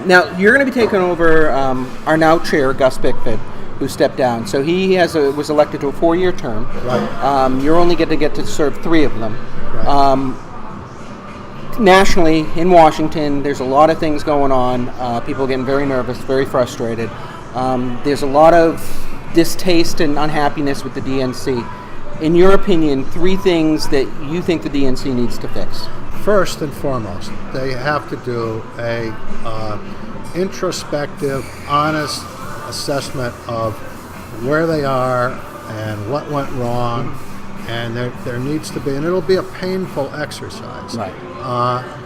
Now, you're going to be taking over our now chair, Gus Bickford, who stepped down. So he was elected to a 4-year term. Right. You're only going to get to serve 3 of them. Right. Nationally, in Washington, there's a lot of things going on. People are getting very nervous, very frustrated. There's a lot of distaste and unhappiness with the DNC. In your opinion, 3 things that you think the DNC needs to fix. First and foremost, they have to do a introspective, honest assessment of where they are and what went wrong, and there needs to be, and it'll be a painful exercise. Right.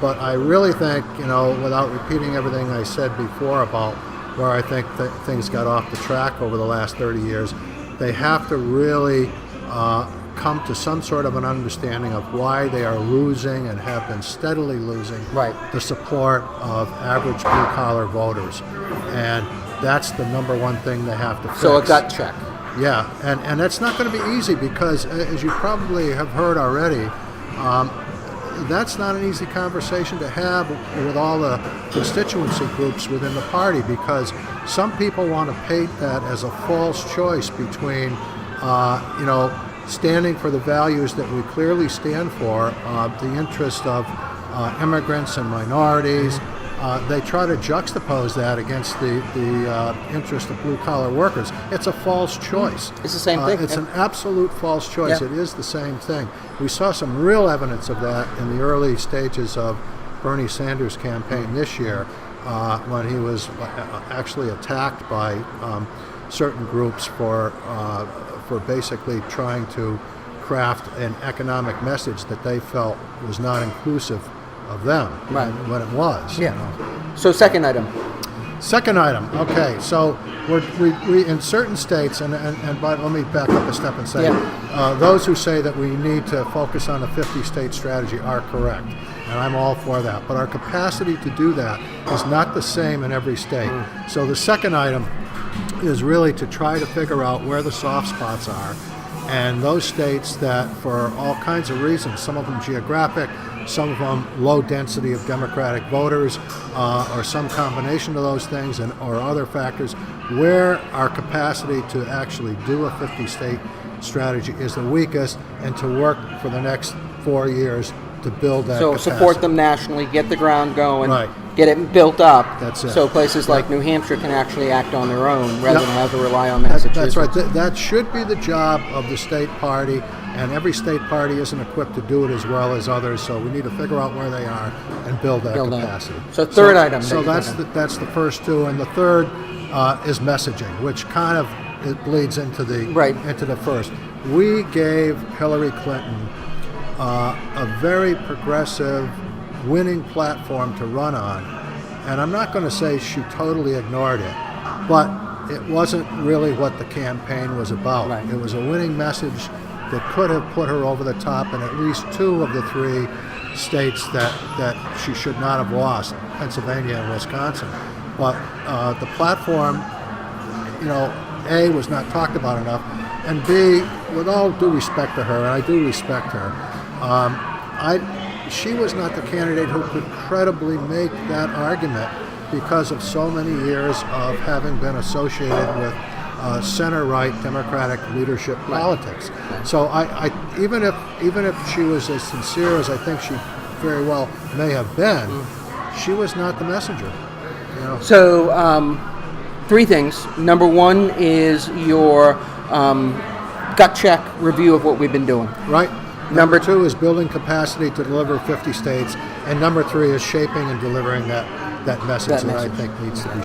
But I really think, without repeating everything I said before about where I think that things got off the track over the last 30 years, they have to really come to some sort of an understanding of why they are losing and have been steadily losing the support of average blue-collar voters. And that's the number one thing they have to fix. So a gut check. Yeah, and that's not going to be easy because, as you probably have heard already, that's not an easy conversation to have with all the constituency groups within the party, because some people want to paint that as a false choice between, standing for the values that we clearly stand for, the interest of immigrants and minorities. They try to juxtapose that against the interest of blue-collar workers. It's a false choice. It's the same thing. It's an absolute false choice. Yeah. It is the same thing. We saw some real evidence of that in the early stages of Bernie Sanders' campaign this year, when he was actually attacked by certain groups for basically trying to craft an economic message that they felt was not inclusive of them, when it was. Yeah. So second item. Okay. So we in certain states, but let me back up a step and say, those who say that we need to focus on a 50-state strategy are correct, and I'm all for that. But our capacity to do that is not the same in every state. So the second item is really to try to figure out where the soft spots are, and those states that, for all kinds of reasons, some of them geographic, some of them low density of Democratic voters, or some combination of those things, or other factors, where our capacity to actually do a 50-state strategy is the weakest, and to work for the next 4 years to build that capacity. So support them nationally, get the ground going, Right. get it built up. That's it. So places like New Hampshire can actually act on their own rather than have to rely on Massachusetts. That's right. That should be the job of the state party, and every state party isn't equipped to do it as well as others, so we need to figure out where they are and build that capacity. So third item. So that's the first 2, and the third is messaging, which kind of it bleeds into the first. We gave Hillary Clinton a very progressive, winning platform to run on, and I'm not going to say she totally ignored it, but it wasn't really what the campaign was about. Right. It was a winning message that could have put her over the top in at least 2 of the 3 states that she should not have lost, Pennsylvania and Wisconsin. But the platform, A, was not talked about enough, and B, with all due respect to her, and I do respect her, she was not the candidate who could credibly make that argument because of so many years of having been associated with center-right Democratic leadership politics. So I even if she was as sincere as I think she very well may have been, she was not the messenger. So 3 things. Number 1 is your gut check review of what we've been doing. Right. Number 2 is building capacity to deliver 50 states, and number 3 is shaping and delivering that message that I think needs to be